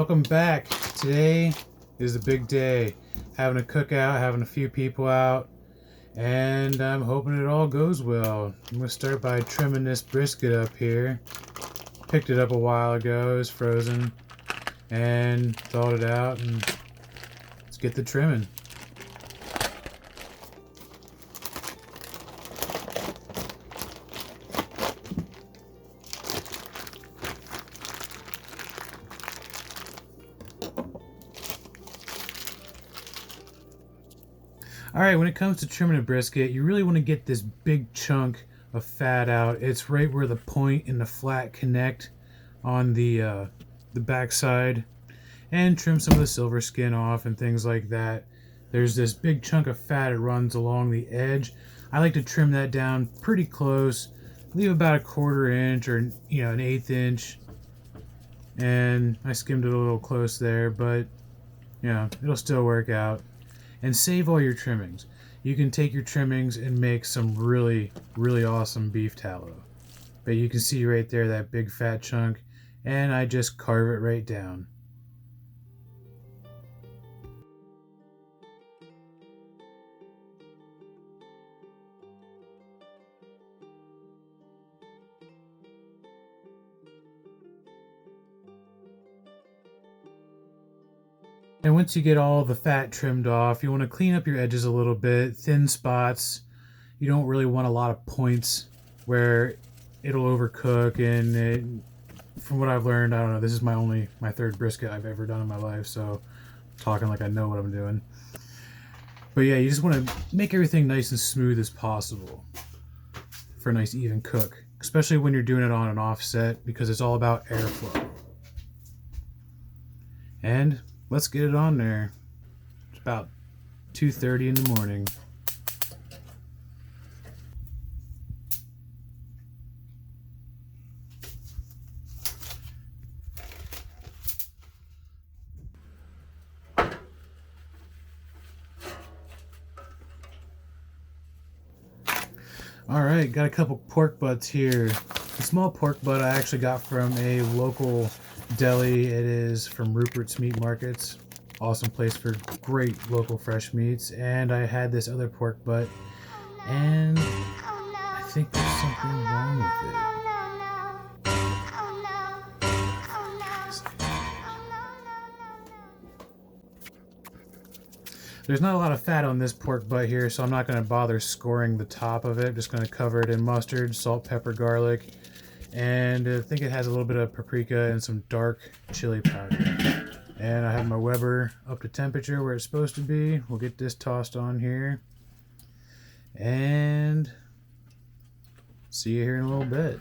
Welcome back. Today is a big day. Having a cookout, having a few people out, and I'm hoping it all goes well. I'm going to start by trimming this brisket up here. Picked it up a while ago, it was frozen, and thawed it out, and let's get the trimming. Alright, when it comes to trimming a brisket, you really want to get this big chunk of fat out. It's right where the point and the flat connect on the back side. And trim some of the silver skin off and things like that. There's this big chunk of fat that runs along the edge. I like to trim that down pretty close. Leave about a 1/4 inch or an 1/8 inch. And I skimmed it a little close there, but it'll still work out. And save all your trimmings. You can take your trimmings and make some really, really awesome beef tallow. But you can see right there that big fat chunk, and I just carve it right down. And once you get all the fat trimmed off, you want to clean up your edges a little bit, thin spots. You don't really want a lot of points where it'll overcook. And from what I've learned, I don't know, this is my third brisket I've ever done in my life, so I'm talking like I know what I'm doing. But yeah, you just want to make everything nice and smooth as possible for a nice even cook, especially when you're doing it on an offset, because it's all about airflow. And let's get it on there. It's about 2:30 in the morning. Alright, got a couple pork butts here. The small pork butt I actually got from a local deli. It is from Rupert's Meat Markets. Awesome place for great local fresh meats. And I had this other pork butt, and I think there's something wrong with it. There's not a lot of fat on this pork butt here, so I'm not going to bother scoring the top of it. I'm just going to cover it in mustard, salt, pepper, garlic, and I think it has a little bit of paprika and some dark chili powder. And I have my Weber up to temperature where it's supposed to be. We'll get this tossed on here, and see you here in a little bit.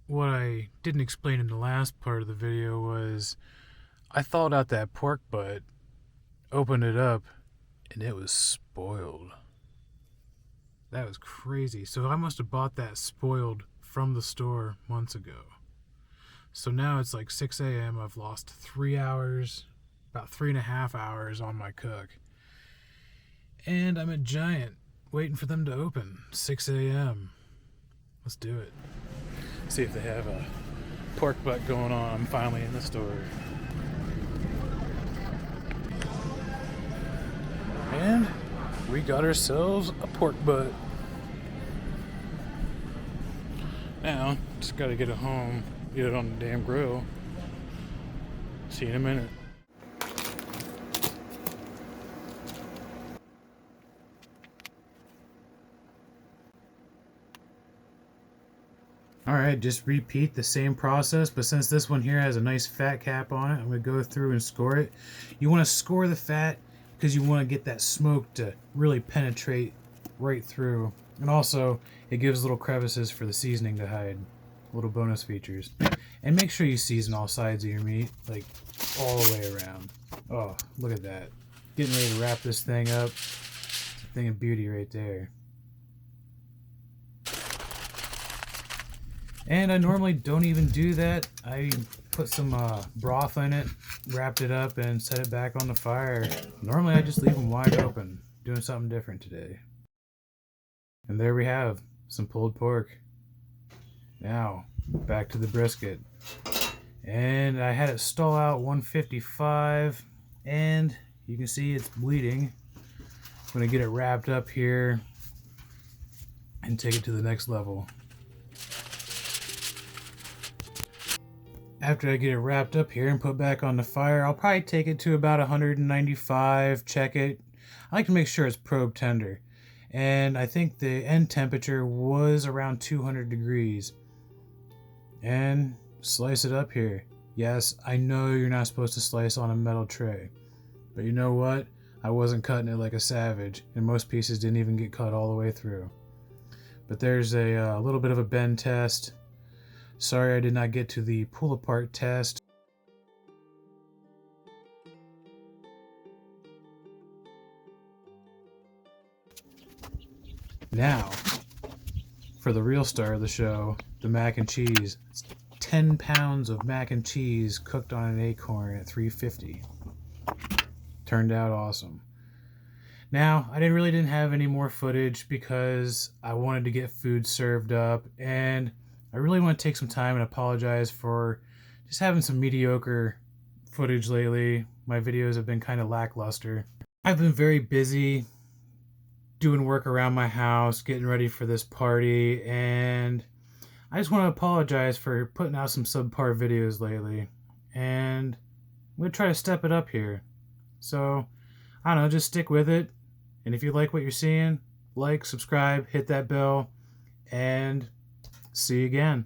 What I didn't explain in the last part of the video was I thawed out that pork butt, opened it up, and it was spoiled. That was crazy. So I must have bought that spoiled from the store months ago. So now it's like 6 a.m. I've lost 3 hours, about 3.5 hours on my cook. And I'm a giant waiting for them to open. 6 a.m. Let's do it. See if they have a pork butt going on. I'm finally in the store. And we got ourselves a pork butt. Now, just gotta get it home, get it on the damn grill. See you in a minute. Alright, just repeat the same process, but since this one here has a nice fat cap on it, I'm going to go through and score it. You want to score the fat because you want to get that smoke to really penetrate right through. And also, it gives little crevices for the seasoning to hide. Little bonus features. And make sure you season all sides of your meat, like all the way around. Oh, look at that. Getting ready to wrap this thing up. It's a thing of beauty right there. And I normally don't even do that. I put some broth in it, wrapped it up, and set it back on the fire. Normally I just leave them wide open. Doing something different today. And there we have some pulled pork. Now, back to the brisket. And I had it stall out 155, and you can see it's bleeding. I'm going to get it wrapped up here and take it to the next level. After I get it wrapped up here and put back on the fire, I'll probably take it to about 195, check it. I like to make sure it's probe tender. And I think the end temperature was around 200 degrees. And slice it up here. Yes, I know you're not supposed to slice on a metal tray. But you know what? I wasn't cutting it like a savage, and most pieces didn't even get cut all the way through. But there's a little bit of a bend test. Sorry I did not get to the pull apart test. Now, for the real star of the show, the mac and cheese. It's 10 pounds of mac and cheese cooked on an acorn at 350. Turned out awesome. Now, I really didn't have any more footage because I wanted to get food served up, and I really want to take some time and apologize for just having some mediocre footage lately. My videos have been kind of lackluster. I've been very busy doing work around my house, getting ready for this party, and I just want to apologize for putting out some subpar videos lately. And I'm going to try to step it up here. So, I don't know, just stick with it. And if you like what you're seeing, like, subscribe, hit that bell, and see you again.